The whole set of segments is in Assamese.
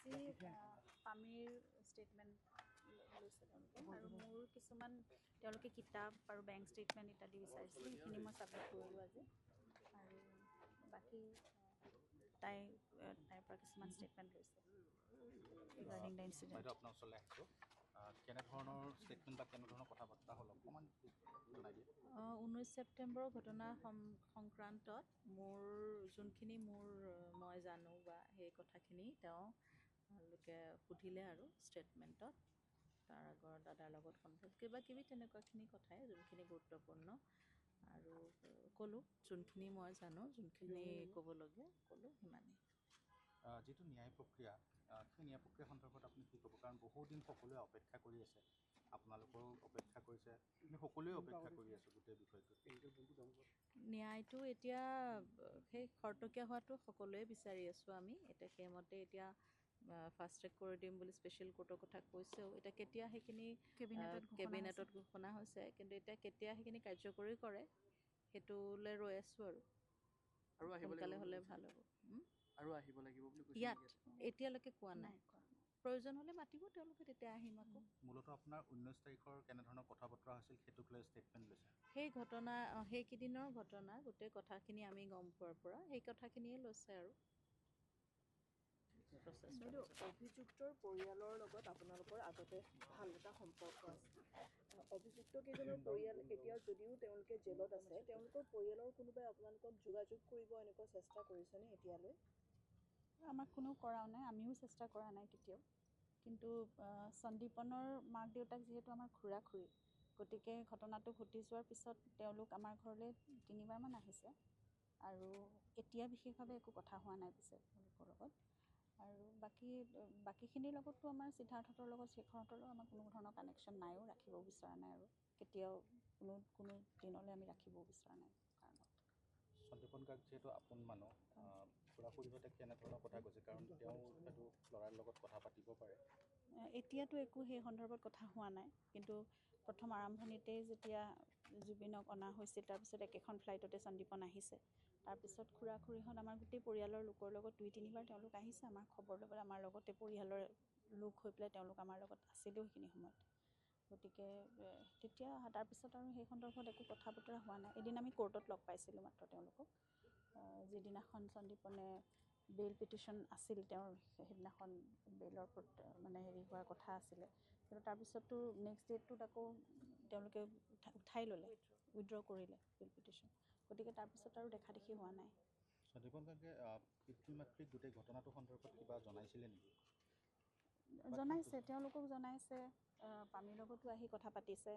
আজি পামিৰ ষ্টেটমেণ্ট লৈছে তেওঁলোকে আৰু মোৰ কিছুমান তেওঁলোকে কিতাপ আৰু বেংক ষ্টেটমেণ্ট ইত্যাদি বিচাৰিছিলে সেইখিনি মই ছাবমিট কৰিলোঁ আজি আৰু বাকী তাইৰ পৰা কিছুমান ষ্টেটমেণ্ট লৈছে ৰিগাৰ্ডিং দ্য ইনচিডেণ্ট। বাইদেউ আপোনাৰ ওচৰলৈ আহিছোঁ কেনেধৰণৰ ষ্টেটমেণ্ট বা কেনেধৰণৰ কথা বাৰ্তা হ'ল অকণমান জনাই দিয়ে। 19 ছেপ্টেম্বৰৰ ঘটনা সংক্ৰান্তত যোনখিনি মই জানো বা সেই কথাখিনি তেওঁলোকে সুধিলে আৰু ষ্টেটমেণ্টত তাৰ আগৰ দাদাৰ লগত কিবা কিবি তেনেকুৱাখিনি কথাই যোনখিনি গুৰুত্বপূৰ্ণ আৰু ক'লোঁ যোনখিনি মই জানো যোনখিনি ক'বলগীয়া ক'লোঁ সিমানেই। যিটো ন্যায় প্ৰক্ৰিয়া সেই ন্যায় প্ৰক্ৰিয়া সন্দৰ্ভত আপুনি কি ক'ব? কাৰণ বহুদিন সকলোৱে অপেক্ষা কৰি আছে, আপোনালোকেও অপেক্ষা কৰিছে, আমি সকলোৱে অপেক্ষা কৰি আছোঁ গোটেই বিষয়টো। ন্যায়টো এতিয়া সেই খৰতকীয়া হোৱাটো সকলোৱে বিচাৰি আছোঁ আমি। এতিয়া সেইমতে এতিয়া ফাষ্ট ট্ৰেক কৰি দিম বুলি স্পেচিয়েল কোৰ্টৰ কথা কৈছেও। এতিয়া কেতিয়া সেইখিনি কেবিনেটত ঘোষণা হৈছে, কিন্তু এতিয়া কেতিয়া সেইখিনি কাৰ্যকৰী কৰে সেইটোলৈ ৰৈ আছোঁ আৰু সোনকালে হ'লে ভাল হ'ব। আৰু আহিব লাগিব বুলি কৈছে। ইয়াত এতিয়ালৈকে কোৱা নাই, প্ৰয়োজন হ'লে মাতিব তেওঁলোকে, তেতিয়া আহিম আকৌ। মূলতঃ আপোনাৰ 19 তাৰিখৰ কেনেধৰণৰ কথা বতৰা হৈছিল সেইটোক লৈ ষ্টেটমেণ্ট লৈছে? সেই ঘটনা সেইকেইদিনৰ ঘটনা গোটেই কথাখিনি আমি গম পোৱাৰ পৰা সেই কথাখিনিয়ে লৈছে আৰু অভিযুক্তৰ পৰিয়ালৰ লগত আপোনালোকৰ আগতে ভাল এটা সম্পৰ্ক আছে। অভিযুক্ত কেইজনৰ পৰিয়াল এতিয়া যদিও তেওঁলোকে জেলত আছে, তেওঁলোকৰ পৰিয়ালৰ কোনোবাই আপোনালোকক যোগাযোগ কৰিব এনেকুৱা চেষ্টা কৰিছেনে এতিয়ালৈ? আমাক কোনেও কৰাও নাই, আমিও চেষ্টা কৰা নাই কেতিয়াও। কিন্তু সন্দীপনৰ মাক দেউতাক যিহেতু আমাৰ খুৰা খুৰী, গতিকে ঘটনাটো ঘটি যোৱাৰ পিছত তেওঁলোক আমাৰ ঘৰলৈ 3বাৰমান আহিছে আৰু এতিয়া বিশেষভাৱে একো কথা হোৱা নাই পিছে তেওঁলোকৰ লগত। আৰু বাকীখিনিৰ লগততো আমাৰ সিদ্ধাৰ্থহঁতৰ লগত শেখৰহঁতৰ লগত আমাৰ কোনো ধৰণৰ কানেকশ্যন নাইও, ৰাখিব বিচৰা নাই আৰু কেতিয়াও কোনো দিনলৈ আমি ৰাখিবও বিচৰা নাই কাৰণত। সন্দীপন কাক যিহেতু আপোন মানুহ, খুৰা খুৰীহঁতে কেনেধৰণৰ কথা কৈছে? কাৰণ তেওঁ হয়তো ল'ৰাৰ লগত কথা পাতিব পাৰে। এতিয়াতো একো সেই সন্দৰ্ভত কথা হোৱা নাই, কিন্তু প্ৰথম আৰম্ভণিতেই যেতিয়া জুবিনক অনা হৈছিল তাৰপিছত একেখন ফ্লাইটতে সন্দীপন আহিছে। তাৰপিছত খুৰা খুৰীহঁত আমাৰ গোটেই পৰিয়ালৰ লোকৰ লগত 2-3বাৰ তেওঁলোক আহিছে আমাৰ খবৰ ল'বলৈ, আমাৰ লগতে পৰিয়ালৰ লোক হৈ পেলাই তেওঁলোক আমাৰ লগত আছিলেও সেইখিনি সময়ত। গতিকে তেতিয়া তাৰপিছত আৰু সেই সন্দৰ্ভত একো কথা বতৰা হোৱা নাই। এদিন আমি কোৰ্টত লগ পাইছিলোঁ মাত্ৰ তেওঁলোকক, যিদিনাখন সন্দীপনে বেইল পিটিশ্যন আছিল তেওঁৰ, সেইদিনাখন বেইলৰ মানে হোৱাৰ কথা আছিলে। কিন্তু তাৰপিছততো নেক্সট ডেটটোত আকৌ তেওঁলোকে উঠাই ল'লে, উইথড্ৰ কৰিলে বেইল পিটিশ্যন। গতিকে তাৰপিছত আৰু দেখা দেখি হোৱা নাই। সন্দীপন কাকে পিতৃ মাতৃক গোটেই ঘটনাটো সন্দৰ্ভত কিবা জনাইছিলে নেকি? জনাইছে, তেওঁলোকক জনাইছে, পামীৰ লগতো আহি কথা পাতিছে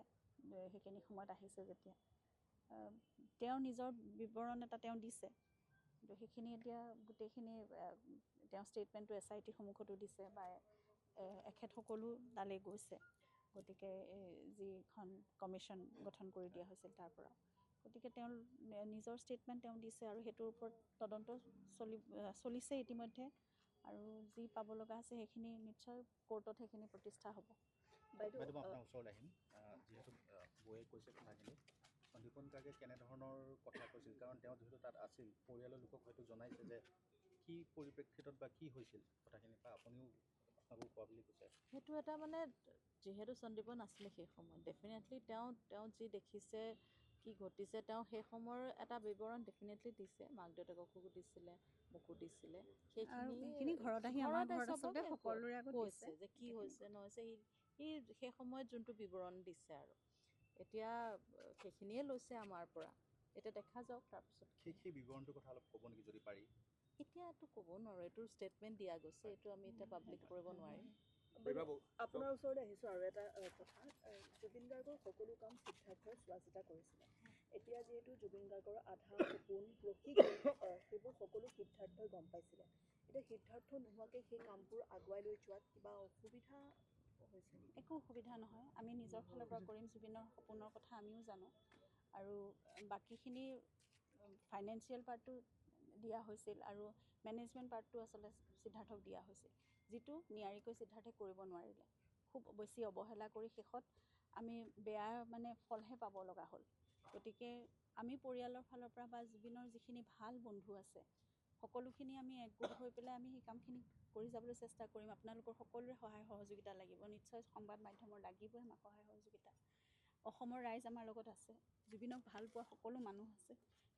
সেইখিনি সময়ত আহিছে যেতিয়া। তেওঁৰ নিজৰ বিৱৰণ এটা তেওঁ দিছে, কিন্তু সেইখিনি এতিয়া গোটেইখিনি তেওঁ ষ্টেটমেণ্টটো SIT সন্মুখতো দিছে বা এখেত সকলো তালৈ গৈছে। গতিকে যিখন কমিশ্যন গঠন কৰি দিয়া হৈছিল তাৰ পৰা, গতিকে তেওঁৰ নিজৰ ষ্টেটমেণ্ট তেওঁ দিছে আৰু সেইটোৰ ওপৰত তদন্ত চলিছে ইতিমধ্যে। আৰু যি পাব লগা আছে সেইখিনি নিশ্চয় কোৰ্টত সেইখিনি প্ৰতিষ্ঠা হ'ব। বাইদেউ মই আপোনাৰ ওচৰলৈ আহিম। যিহেতু বৌয়ে কৈছে কথাখিনি, সন্দীপন কাকে কেনেধৰণৰ কথা কৈছিল? কাৰণ তেওঁ যিহেতু তাত আছিল, পৰিয়ালৰ লোকক হয়তো জনাইছে যে কি পৰিপ্ৰেক্ষিতত বা কি হৈছিল কথাখিনি, বা আপুনিও আপোনাকো কোৱা বুলি কৈছে। সেইটো এটা মানে যিহেতু সন্দীপন আছিলে সেই সময়ত, ডেফিনেটলি তেওঁ যি দেখিছে কি ঘটিছে তেওঁ সেই সময়ৰ এটা বিৱৰণ ডেফিনেটলি দিছে। মাক দেউতাককো দিছিলে, মোকো দিছিলে। সেইখিনি ঘৰত আহি আমাৰ ঘৰত আচলতে সকলোৰে আগত কৈছে যে কি হৈছে নহৈছে, সি সেই সময়ত যোনটো বিৱৰণ দিছে আৰু এতিয়া সেইখিনিয়ে লৈছে আমাৰ পৰা। এতিয়া দেখা যাওক তাৰপিছত সেই বিৱৰণটোৰ কথা অলপ ক'ব নেকি যদি পাৰি? এতিয়াতো ক'ব নোৱাৰোঁ, এইটো ষ্টেটমেণ্ট দিয়া গৈছে, এইটো আমি এতিয়া পাব্লিক কৰিব নোৱাৰিম। আপোনাৰ ওচৰলৈ আহিছোঁ আৰু এটা কথা। জুবিন গাৰ্গৰ সকলো কাম সিদ্ধাৰ্থই চোৱা চিতা কৰিছিলে। এতিয়া যিহেতু জুবিন গাৰ্গৰ আধা সপোন ৰখি গ'ল, সেইবোৰ সকলো সিদ্ধাৰ্থই গম পাইছিলে। এতিয়া সিদ্ধাৰ্থ নোহোৱাকৈ সেই কামবোৰ আগুৱাই লৈ যোৱাত কিবা অসুবিধা হৈছে নেকি? একো অসুবিধা নহয়, আমি নিজৰ ফালৰ পৰা কৰিম। জুবিনৰ সপোনৰ কথা আমিও জানো আৰু বাকীখিনি ফাইনেন্সিয়েল পাৰ্টটো দিয়া হৈছিল আৰু মেনেজমেণ্ট পাৰ্টটো আচলতে সিদ্ধাৰ্থক দিয়া হৈছিল, যিটো নিয়াৰিকৈ সিদ্ধাৰ্থে কৰিব নোৱাৰিলে। খুব বেছি অৱহেলা কৰি শেষত আমি বেয়া মানে ফলহে পাব লগা হ'ল। গতিকে আমি পৰিয়ালৰ ফালৰ পৰা বা জুবিনৰ যিখিনি ভাল বন্ধু আছে সকলোখিনি আমি একগোট হৈ পেলাই আমি সেই কামখিনি কৰি যাবলৈ চেষ্টা কৰিম। আপোনালোকৰ সকলোৰে সহায় সহযোগিতা লাগিব, নিশ্চয় সংবাদ মাধ্যমৰ লাগিবই আমাক সহায় সহযোগিতা। অসমৰ ৰাইজ আমাৰ লগত আছে, জুবিনক ভাল পোৱা সকলো মানুহ আছে,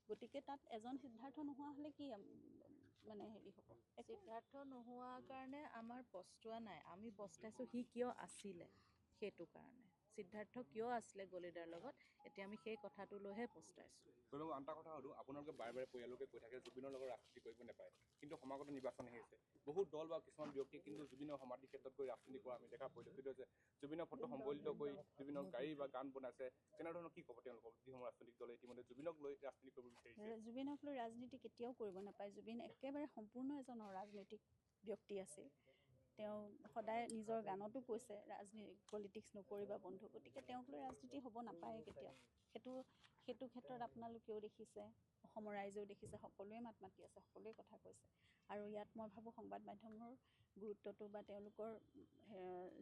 গতিকে তাত এজন সিদ্ধাৰ্থ নোহোৱা হ'লে কি মানে হেৰি হ'ব। সিদ্ধাৰ্থ নোহোৱাৰ কাৰণে আমাৰ পস্তোৱা নাই, আমি পস্তাইছোঁ সি কিয় আছিলে সেইটো কাৰণে। সিদ্ধাৰ্থ কিয় আছিলে গলিদাৰ লগত, এতিয়া আমি সেই কথাটো লৈহে পস্তাইছোঁ। গৌৰৱ, আন এটা কথা সুধোঁ, আপোনালোকে বাৰে বাৰে পৰিয়ালকে কৈ থাকে জুবিনৰ লগত ৰাজনীতি কৰিব নাপায়, কিন্তু সমাগত নিৰ্বাচন আহিছে, বহুত দল বা কিছুমান ব্যক্তি কিন্তু জুবিনৰ সমাধি ক্ষেত্ৰত গৈ ৰাজনীতি কৰা আমি দেখা পৰিলক্ষিত হৈছে। জুবিনৰ ফটো সম্বলিত কৰি জুবিনৰ গাড়ী বা গান বনাইছে, তেনেধৰণৰ কি ক'ব তেওঁলোকক, যিসমূহ ৰাজনৈতিক দলে ইতিমধ্যে জুবিনক লৈ ৰাজনীতি কৰিব বিচাৰিছে? জুবিনক লৈ ৰাজনীতি কেতিয়াও কৰিব নাপায়। জুবিন একেবাৰে সম্পূৰ্ণ এজন অৰাজনৈতিক ব্যক্তি আছিল। তেওঁ সদায় নিজৰ গানতো কৈছে পলিটিক্স নকৰিবা বন্ধু, গতিকে তেওঁক লৈ ৰাজনীতি হ'ব নাপায় কেতিয়াও। সেইটো ক্ষেত্ৰত আপোনালোকেও দেখিছে, অসমৰ ৰাইজেও দেখিছে, সকলোৱে মাত মাতি আছে, সকলোৱে কথা কৈছে। আৰু ইয়াত মই ভাবোঁ সংবাদ মাধ্যমৰ গুৰুত্বটো বা তেওঁলোকৰ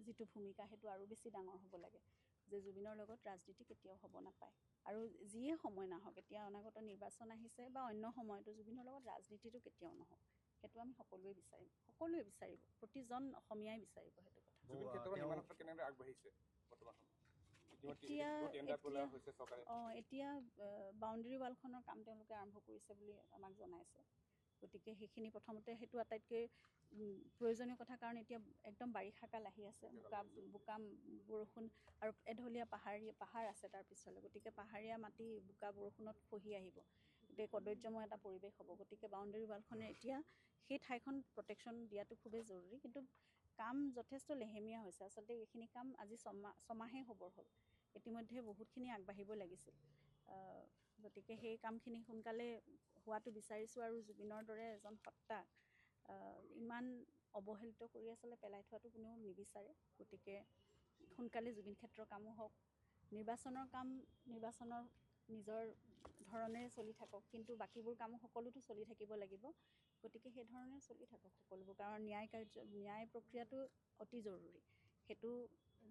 যিটো ভূমিকা সেইটো আৰু বেছি ডাঙৰ হ'ব লাগে, যে জুবিনৰ লগত ৰাজনীতি কেতিয়াও হ'ব নাপায়। আৰু যিয়ে সময় নাহক, এতিয়া অনাগত নিৰ্বাচন আহিছে বা অন্য সময়তো জুবিনৰ লগত ৰাজনীতিটো কেতিয়াও নহওক, সেইটো আমি সকলোৱে বিচাৰিম, সকলোৱে বিচাৰিব, প্ৰতিজন অসমীয়াই বিচাৰিব সেইটো কথা। জুবিন ক্ষেত্ৰত নিৰ্মাণত কেনেদৰে আগবাঢ়িছে বৰ্তমান সময়ত? এতিয়া বাউণ্ডেৰী ৱালখনৰ কাম তেওঁলোকে আৰম্ভ কৰিছে বুলি আমাক জনাইছে। গতিকে সেইখিনি প্ৰথমতে সেইটো আটাইতকৈ প্ৰয়োজনীয় কথা, কাৰণ এতিয়া একদম বাৰিষা কাল আহি আছে, বোকা বৰষুণ আৰু এঢলীয়া পাহাৰ আছে তাৰ পিছলৈ, গতিকে পাহাৰীয়া মাটি বোকা বৰষুণত খহি আহিব, গোটেই কদৰ্যময় এটা পৰিৱেশ হ'ব। গতিকে বাউণ্ডেৰী ৱালখনে এতিয়া সেই ঠাইখন প্ৰটেকশ্যন দিয়াটো খুবেই জৰুৰী, কিন্তু কাম যথেষ্ট লেহেমীয়া হৈছে। আচলতে এইখিনি কাম আজি ছমাহেই হ'বৰ হ'ল, ইতিমধ্যে বহুতখিনি আগবাঢ়িব লাগিছিল। গতিকে সেই কামখিনি সোনকালে হোৱাটো বিচাৰিছোঁ। আৰু জুবিনৰ দৰে এজন সত্তাক ইমান অৱহেলিত কৰি আচলতে পেলাই থোৱাটো কোনেও নিবিচাৰে। গতিকে সোনকালে জুবিন ক্ষেত্ৰৰ কামো হওক, নিৰ্বাচনৰ কাম নিৰ্বাচনৰ নিজৰ ধৰণেৰে চলি থাকক, কিন্তু বাকীবোৰ কামো সকলোতো চলি থাকিব লাগিব। গতিকে সেই ধৰণে চলি থাকক সকলোবোৰ, কাৰণ ন্যায় প্ৰক্ৰিয়াটো অতি জৰুৰী। সেইটো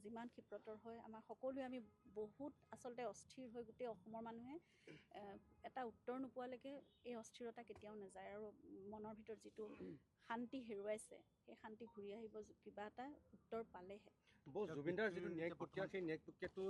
যিমান ক্ষিপ্ৰতৰ হয়, আমাৰ সকলোৱে আমি বহুত আচলতে অস্থিৰ হৈ গোটেই অসমৰ মানুহে এটা উত্তৰ নোপোৱালৈকে এই অস্থিৰতা কেতিয়াও নাযায়। আৰু মনৰ ভিতৰত যিটো শান্তি হেৰুৱাইছে, সেই শান্তি ঘূৰি আহিব কিবা এটা উত্তৰ পালেহে। জুবিনদাৰ যিটো ন্যায়িক প্ৰক্ৰিয়া, সেই ন্যায়িক প্ৰক্ৰিয়াটো